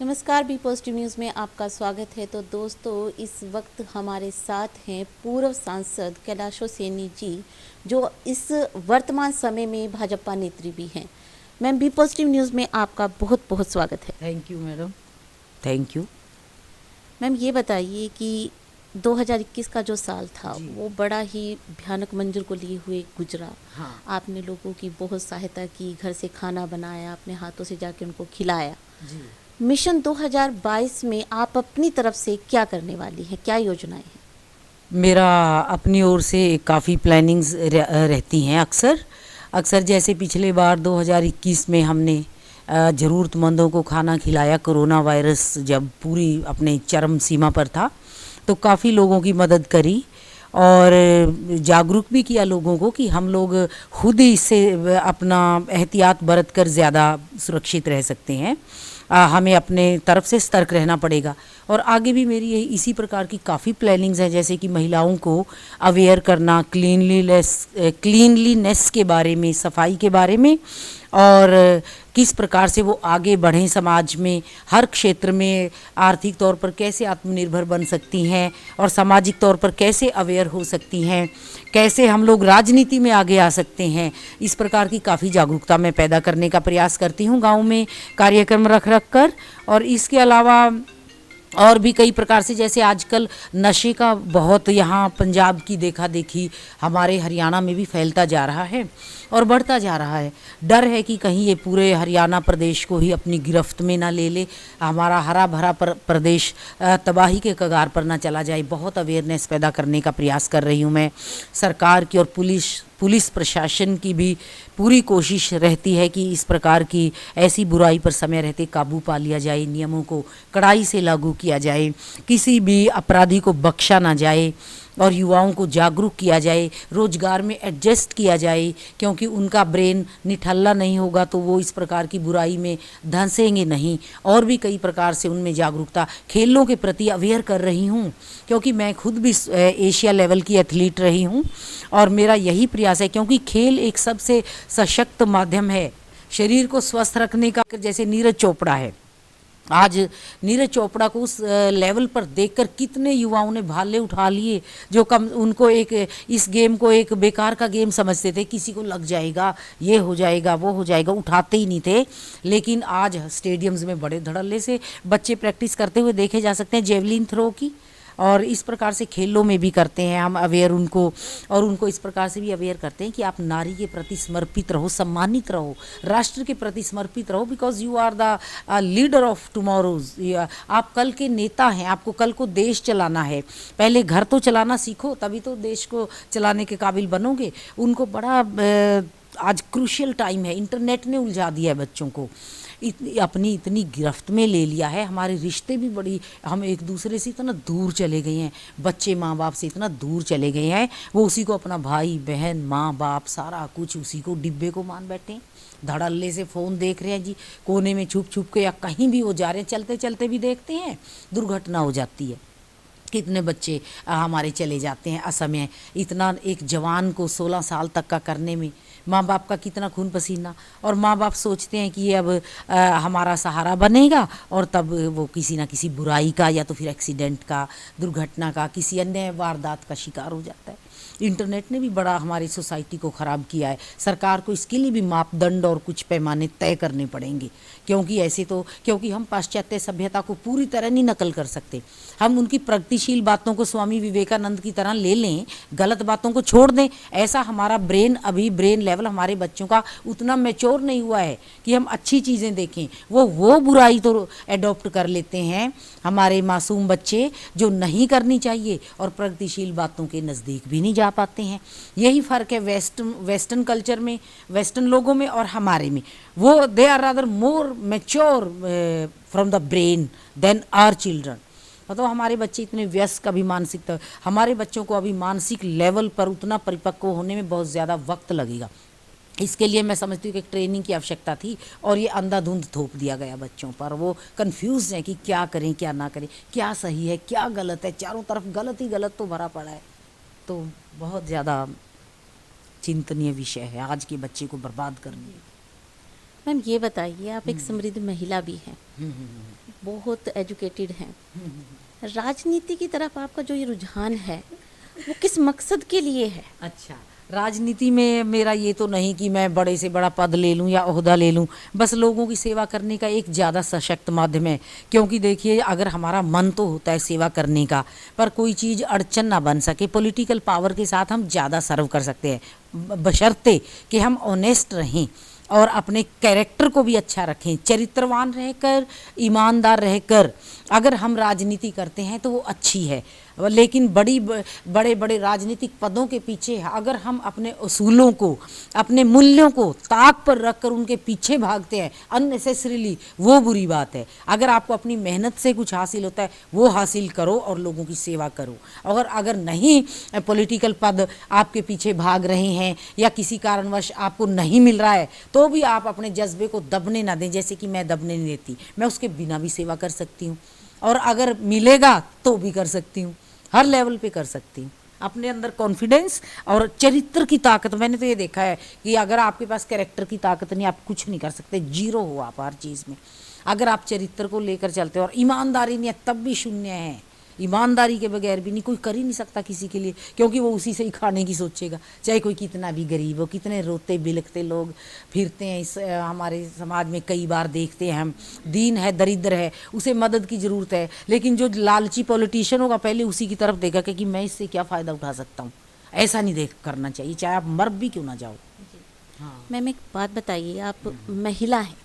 नमस्कार, B positive news में आपका स्वागत है। तो दोस्तों, इस वक्त हमारे साथ हैं पूर्व सांसद कैलाशो सैनी जी, जो इस वर्तमान समय में भाजपा नेत्री भी हैं। मैम, बी पॉजिटिव न्यूज़ में आपका बहुत बहुत स्वागत है। Thank you madam, thank you. Ma'am, ये बताइए कि 2021 का जो साल था जी। वो बड़ा ही भयानक मंजर को लिए हुए गुजरा। हाँ आपने लोगों की बहुत सहायता की, घर से खाना बनाया, अपने हाथों से जाके उनको खिलाया। जी। मिशन 2022 में आप अपनी तरफ से क्या करने वाली हैं, क्या योजनाएं हैं? मेरा अपनी ओर से काफ़ी प्लानिंग्स रहती हैं। अक्सर जैसे पिछले बार 2021 में हमने ज़रूरतमंदों को खाना खिलाया। कोरोना वायरस जब पूरी अपने चरम सीमा पर था तो काफ़ी लोगों की मदद करी और जागरूक भी किया लोगों को कि हम लोग खुद ही इससे अपना एहतियात बरत कर ज़्यादा सुरक्षित रह सकते हैं। हमें अपने तरफ से सतर्क रहना पड़ेगा। और आगे भी मेरी इसी प्रकार की काफ़ी प्लानिंग्स हैं, जैसे कि महिलाओं को अवेयर करना क्लीनलीनेस के बारे में, सफाई के बारे में, और किस प्रकार से वो आगे बढ़ें समाज में, हर क्षेत्र में आर्थिक तौर पर कैसे आत्मनिर्भर बन सकती हैं और सामाजिक तौर पर कैसे अवेयर हो सकती हैं, कैसे हम लोग राजनीति में आगे आ सकते हैं। इस प्रकार की काफ़ी जागरूकता मैं पैदा करने का प्रयास करती हूँ गाँव में कार्यक्रम रख कर। और इसके अलावा और भी कई प्रकार से, जैसे आजकल नशे का बहुत यहाँ पंजाब की देखा देखी हमारे हरियाणा में भी फैलता जा रहा है और बढ़ता जा रहा है। डर है कि कहीं ये पूरे हरियाणा प्रदेश को ही अपनी गिरफ्त में ना ले ले, हमारा हरा भरा प्रदेश तबाही के कगार पर ना चला जाए। बहुत अवेयरनेस पैदा करने का प्रयास कर रही हूँ मैं। सरकार की और पुलिस प्रशासन की भी पूरी कोशिश रहती है कि इस प्रकार की ऐसी बुराई पर समय रहते काबू पा लिया जाए, नियमों को कड़ाई से लागू किया जाए, किसी भी अपराधी को बख्शा ना जाए और युवाओं को जागरूक किया जाए, रोजगार में एडजस्ट किया जाए, क्योंकि उनका ब्रेन निठल्ला नहीं होगा तो वो इस प्रकार की बुराई में धंसेंगे नहीं। और भी कई प्रकार से उनमें जागरूकता, खेलों के प्रति अवेयर कर रही हूँ, क्योंकि मैं खुद भी एशिया लेवल की एथलीट रही हूँ और मेरा यही प्रयास है, क्योंकि खेल एक सबसे सशक्त माध्यम है शरीर को स्वस्थ रखने का। जैसे नीरज चोपड़ा है, आज नीरज चोपड़ा को उस लेवल पर देखकर कितने युवाओं ने भाले उठा लिए, जो कम उनको एक इस गेम को एक बेकार का गेम समझते थे, किसी को लग जाएगा, ये हो जाएगा, वो हो जाएगा, उठाते ही नहीं थे। लेकिन आज स्टेडियम्स में बड़े धड़ल्ले से बच्चे प्रैक्टिस करते हुए देखे जा सकते हैं, जेवलिन थ्रो की। और इस प्रकार से खेलों में भी करते हैं हम अवेयर उनको, और उनको इस प्रकार से भी अवेयर करते हैं कि आप नारी के प्रति समर्पित रहो, सम्मानित रहो, राष्ट्र के प्रति समर्पित रहो, because you are the leader of tomorrows. आप कल के नेता हैं, आपको कल को देश चलाना है। पहले घर तो चलाना सीखो, तभी तो देश को चलाने के काबिल बनोगे। उनको बड़ा आज क्रूशियल टाइम है, इंटरनेट ने उलझा दिया है बच्चों को, अपनी इतनी गिरफ्त में ले लिया है। हमारे रिश्ते भी बड़ी, हम एक दूसरे से इतना दूर चले गए हैं, बच्चे माँ बाप से इतना दूर चले गए हैं, वो उसी को अपना भाई बहन माँ बाप सारा कुछ उसी को डिब्बे को मान बैठे हैं। धड़ल्ले से फ़ोन देख रहे हैं जी, कोने में छुप छुप के, या कहीं भी वो जा रहे हैं, चलते चलते भी देखते हैं, दुर्घटना हो जाती है। कितने बच्चे हमारे चले जाते हैं असमय। इतना एक जवान को 16 साल तक का करने में माँ बाप का कितना खून पसीना, और माँ बाप सोचते हैं कि ये अब हमारा सहारा बनेगा, और तब वो किसी ना किसी बुराई का या तो फिर एक्सीडेंट का, दुर्घटना का, किसी अन्य वारदात का शिकार हो जाता है। इंटरनेट ने भी बड़ा हमारी सोसाइटी को ख़राब किया है। सरकार को इसके लिए भी मापदंड और कुछ पैमाने तय करने पड़ेंगे, क्योंकि ऐसे तो, क्योंकि हम पाश्चात्य सभ्यता को पूरी तरह नहीं नकल कर सकते। हम उनकी प्रगतिशील बातों को स्वामी विवेकानंद की तरह ले लें, गलत बातों को छोड़ दें, ऐसा हमारा ब्रेन, अभी ब्रेन लेवल हमारे बच्चों का उतना मैच्योर नहीं हुआ है कि हम अच्छी चीज़ें देखें। वो बुराई तो एडॉप्ट कर लेते हैं हमारे मासूम बच्चे, जो नहीं करनी चाहिए, और प्रगतिशील बातों के नज़दीक भी नहीं जा पाते हैं। यही फ़र्क है वेस्टर्न कल्चर में, वेस्टर्न लोगों में और हमारे में। वो they are rather more mature from the brain then our children. मतलब हमारे बच्चे इतने व्यस्त, अभी मानसिक, हमारे बच्चों को अभी मानसिक लेवल पर उतना परिपक्व होने में बहुत ज़्यादा वक्त लगेगा। इसके लिए मैं समझती हूँ कि एक ट्रेनिंग की आवश्यकता थी, और ये अंधाधुंध थोप दिया गया बच्चों पर। वो कंफ्यूज हैं कि क्या करें क्या ना करें, क्या सही है क्या गलत है, चारों तरफ गलत ही गलत तो भरा पड़ा है। तो बहुत ज़्यादा चिंतनीय विषय है, आज के बच्चे को बर्बाद करनी है। मैम ये बताइए, आप एक समृद्ध महिला भी हैं, बहुत एजुकेटेड हैं, राजनीति की तरफ आपका जो ये रुझान है वो किस मकसद के लिए है? अच्छा, राजनीति में मेरा ये तो नहीं कि मैं बड़े से बड़ा पद ले लूं या ओहदा ले लूं, बस लोगों की सेवा करने का एक ज़्यादा सशक्त माध्यम है। क्योंकि देखिए, अगर हमारा मन तो होता है सेवा करने का, पर कोई चीज़ अड़चन ना बन सके, पॉलिटिकल पावर के साथ हम ज़्यादा सर्व कर सकते हैं, बशर्ते कि हम ऑनेस्ट रहें और अपने कैरेक्टर को भी अच्छा रखें, चरित्रवान रहकर, ईमानदार रहकर अगर हम राजनीति करते हैं तो वो अच्छी है। लेकिन बड़े बड़े राजनीतिक पदों के पीछे अगर हम अपने उसूलों को, अपने मूल्यों को ताक पर रखकर उनके पीछे भागते हैं अननेसेसरीली, वो बुरी बात है। अगर आपको अपनी मेहनत से कुछ हासिल होता है वो हासिल करो और लोगों की सेवा करो। और अगर नहीं पॉलिटिकल पद आपके पीछे भाग रहे हैं या किसी कारणवश आपको नहीं मिल रहा है, तो भी आप अपने जज्बे को दबने ना दें, जैसे कि मैं दबने नहीं देती। मैं उसके बिना भी सेवा कर सकती हूँ, और अगर मिलेगा तो भी कर सकती हूँ, हर लेवल पे कर सकती हूँ। अपने अंदर कॉन्फिडेंस और चरित्र की ताकत, मैंने तो ये देखा है कि अगर आपके पास कैरेक्टर की ताकत नहीं, आप कुछ नहीं कर सकते, जीरो हो आप हर चीज़ में। अगर आप चरित्र को लेकर चलते हो और ईमानदारी नहीं है तब भी शून्य है। ईमानदारी के बगैर भी नहीं, कोई कर ही नहीं सकता किसी के लिए, क्योंकि वो उसी से ही खाने की सोचेगा, चाहे कोई कितना भी गरीब हो। कितने रोते बिलखते लोग फिरते हैं इस हमारे समाज में, कई बार देखते हैं हम। दीन है, दरिद्र है, उसे मदद की ज़रूरत है, लेकिन जो लालची पॉलिटिशियन होगा पहले उसी की तरफ देखा कि मैं इससे क्या फ़ायदा उठा सकता हूँ। ऐसा नहीं देख करना चाहिए, चाहे आप मर भी क्यों ना जाओ। हाँ। मैम एक बात बताइए, आप महिला हैं,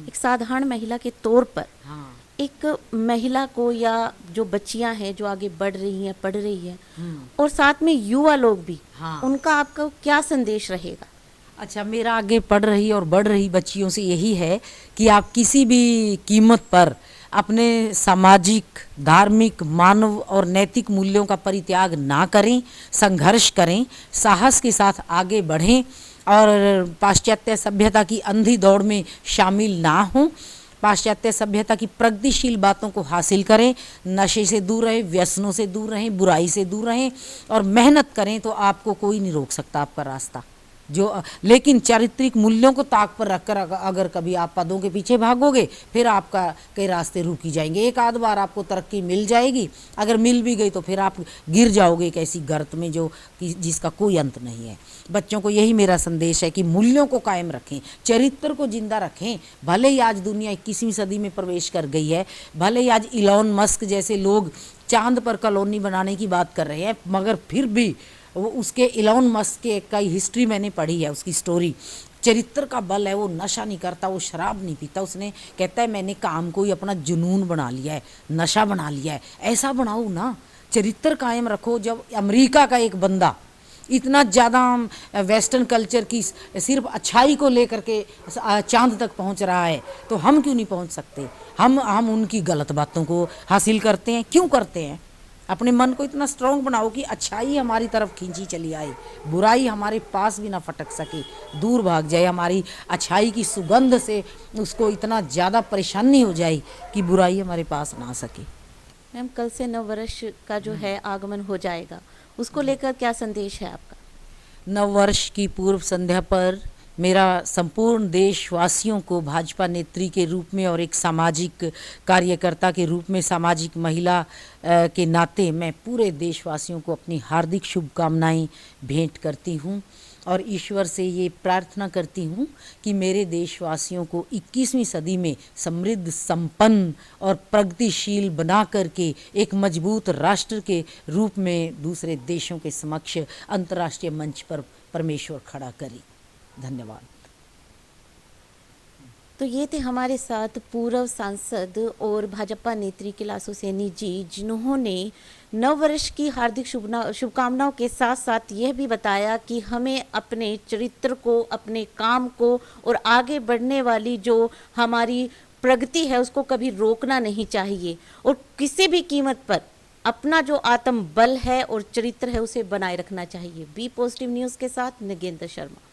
एक साधारण महिला के तौर पर हाँ। एक महिला को, या जो बच्चियां हैं जो आगे बढ़ रही हैं, पढ़ रही हैं, और साथ में युवा लोग भी, हाँ। उनका आपका क्या संदेश रहेगा? अच्छा, मेरा आगे पढ़ रही और बढ़ रही बच्चियों से यही है कि आप किसी भी कीमत पर अपने सामाजिक, धार्मिक, मानव और नैतिक मूल्यों का परित्याग ना करें, संघर्ष करें, साहस के साथ आगे बढ़ें और पाश्चात्य सभ्यता की अंधी दौड़ में शामिल ना हों। पाश्चात्य सभ्यता की प्रगतिशील बातों को हासिल करें, नशे से दूर रहें, व्यसनों से दूर रहें, बुराई से दूर रहें और मेहनत करें, तो आपको कोई नहीं रोक सकता आपका रास्ता। लेकिन चारित्रिक मूल्यों को ताक पर रखकर अगर कभी आप पदों के पीछे भागोगे, फिर आपका कई रास्ते रुकी जाएंगे। एक आध बार आपको तरक्की मिल जाएगी, अगर मिल भी गई तो फिर आप गिर जाओगे एक ऐसी गर्त में जिसका कोई अंत नहीं है। बच्चों को यही मेरा संदेश है कि मूल्यों को कायम रखें, चरित्र को जिंदा रखें। भले ही आज दुनिया 21वीं सदी में प्रवेश कर गई है, भले ही आज इलॉन मस्क जैसे लोग चांद पर कॉलोनी बनाने की बात कर रहे हैं, मगर फिर भी वो उसके इलॉन मस्क के कई हिस्ट्री मैंने पढ़ी है, उसकी स्टोरी, चरित्र का बल है। वो नशा नहीं करता, वो शराब नहीं पीता, उसने कहता है मैंने काम को ही अपना जुनून बना लिया है, नशा बना लिया है। ऐसा बनाओ ना, चरित्र कायम रखो। जब अमेरिका का एक बंदा इतना ज़्यादा वेस्टर्न कल्चर की सिर्फ अच्छाई को लेकर के चांद तक पहुंच रहा है, तो हम क्यों नहीं पहुंच सकते? हम उनकी गलत बातों को हासिल करते हैं, क्यों करते हैं? अपने मन को इतना स्ट्रांग बनाओ कि अच्छाई हमारी तरफ खींची चली आए, बुराई हमारे पास भी ना फटक सके, दूर भाग जाए। हमारी अच्छाई की सुगंध से उसको इतना ज़्यादा परेशानी हो जाए कि बुराई हमारे पास ना आ सके। मैम कल से नव वर्ष का जो है आगमन हो जाएगा, उसको लेकर क्या संदेश है आपका? नव वर्ष की पूर्व संध्या पर मेरा संपूर्ण देशवासियों को भाजपा नेत्री के रूप में और एक सामाजिक कार्यकर्ता के रूप में, सामाजिक महिला के नाते मैं पूरे देशवासियों को अपनी हार्दिक शुभकामनाएं भेंट करती हूं और ईश्वर से ये प्रार्थना करती हूं कि मेरे देशवासियों को 21वीं सदी में समृद्ध, संपन्न और प्रगतिशील बना करके एक मजबूत राष्ट्र के रूप में दूसरे देशों के समक्ष अंतर्राष्ट्रीय मंच पर परमेश्वर खड़ा करे। धन्यवाद। तो ये थे हमारे साथ पूर्व सांसद और भाजपा नेत्री कैलाशो सैनी जी, जिन्होंने नव वर्ष की हार्दिक शुभकामनाओं के साथ साथ यह भी बताया कि हमें अपने चरित्र को, अपने काम को और आगे बढ़ने वाली जो हमारी प्रगति है उसको कभी रोकना नहीं चाहिए, और किसी भी कीमत पर अपना जो आत्म बल है और चरित्र है उसे बनाए रखना चाहिए। बी पॉजिटिव न्यूज़ के साथ नगेंद्र शर्मा।